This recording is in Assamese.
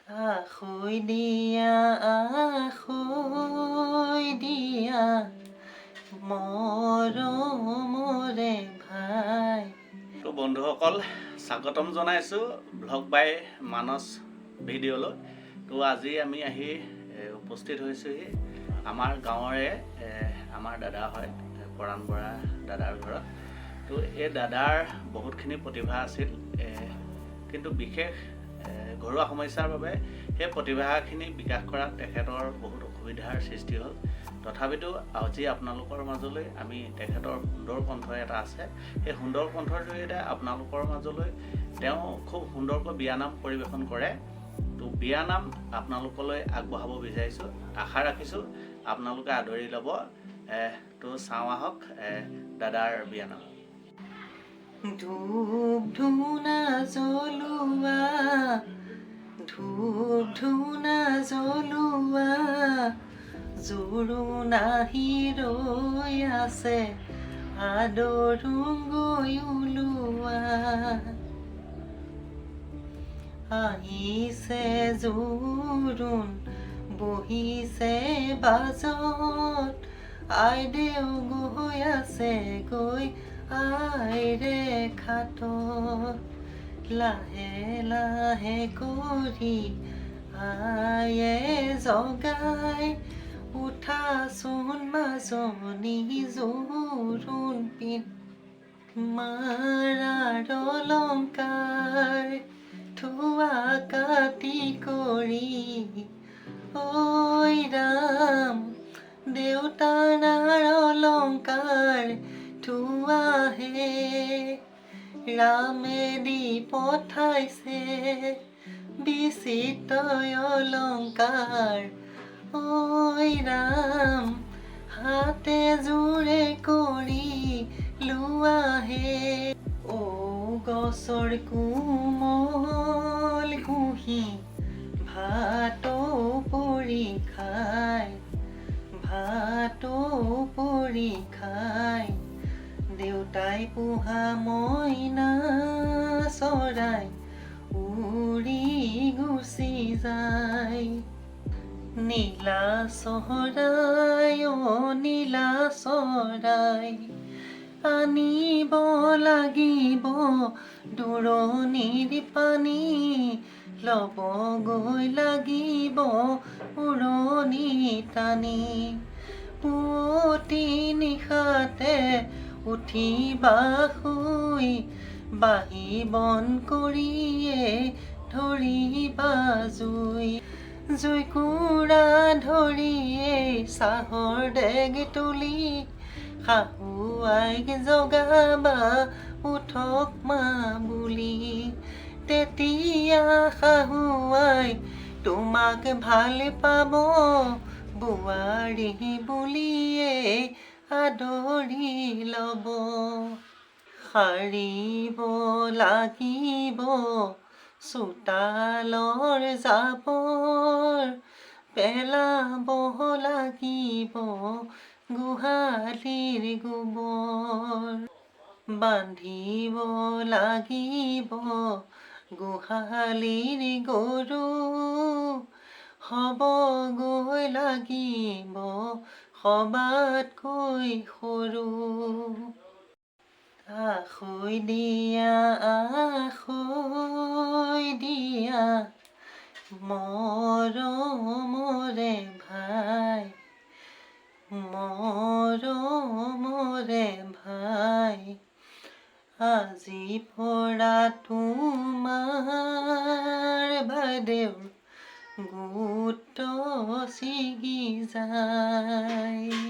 আখৈ দিয়া মৰমৰে ভাই। তো বন্ধুসকল স্বাগতম জনাইছোঁ ব্লগ বাই মানস ভিডিঅ'লৈ। তো আজি আমি আহি উপস্থিত হৈছোঁহি আমাৰ গাঁৱৰে আমাৰ দাদা হয় পৰাণ বৰা দাদাৰ ঘৰত। তো এই দাদাৰ বহুতখিনি প্ৰতিভা আছিল, কিন্তু বিশেষ ঘৰুৱা সমস্যাৰ বাবে সেই প্ৰতিভাখিনি বিকাশ কৰাত তেখেতৰ বহুত অসুবিধাৰ সৃষ্টি হ'ল। তথাপিতো আজি আপোনালোকৰ মাজলৈ আমি তেখেতৰ সুন্দৰ কণ্ঠ এটা আছে, সেই সুন্দৰ কণ্ঠৰ জৰিয়তে আপোনালোকৰ মাজলৈ তেওঁ খুব সুন্দৰকৈ বিয়ানাম পৰিৱেশন কৰে। তো বিয়ানাম আপোনালোকলৈ আগবঢ়াব বিচাৰিছোঁ, আশা ৰাখিছোঁ আপোনালোকে আদৰি ল'ব। তো চাওঁ আহক দাদাৰ বিয়ানাম। ধূপ ধূনা জ্বলোৱা, ধূপ ধূনা জ্বলোৱা, জোৰোণা ৰৈ আছে আদৰুংগৈ ওলোৱা। আহিছে জোৰোণ বহিছে বাজত, আইদেউ গৈ আছে গৈ আইৰে খাটত। লাহে লাহে কৰি আয়ে জগাই, উঠাচোন মাজনী জোৰোণ পিন্ধ মাৰাৰ অলংকাৰ, থোৱা কাটি কৰি ঐ ৰাম দেউতাৰ অলংকাৰ থোৱাহে। ৰামে দি পঠাইছে বিচিত্ৰ অলংকাৰ, ঐ ৰাম হাতে জোৰে কৰি লোৱাহে। ঔ গছৰ কোমল কুহি ভাতো পৰি খায়, ভাতো পৰি খায়, দেউতাই পোহা মইনা চৰাই উৰি গুচি যায়। নীলা চৰাই নীলা চৰাই, আনিব লাগিব দূৰণিৰ পানী, ল'বগৈ লাগিব উৰণি টানি। পুৱতি নিশাতে উঠিবা শুই, বাহি বন কৰিয়ে ধৰিবা জুই, জুইকুৰা ধৰিয়ে চাহৰ ডেগ তুলি, শাহু আইক জগাবা উঠক মা বুলি। তেতিয়া শাহু আই তোমাক ভাল পাব, বোৱাৰী বুলিয়ে আদৰি ল'ব। সাৰিব লাগিব চোতালৰ জাবৰ, পেলাব লাগিব গোহালিৰ গোবৰ, বান্ধিব লাগিব গোহালিৰ গৰু, হ'বগৈ লাগিব সবাতকৈ সৰু। আখৈ দিয়া মৰমৰে ভাই, মৰমৰে ভাই, আজি পৰা তোমাৰ বাইদেউৰ গোট ছিগি যায়।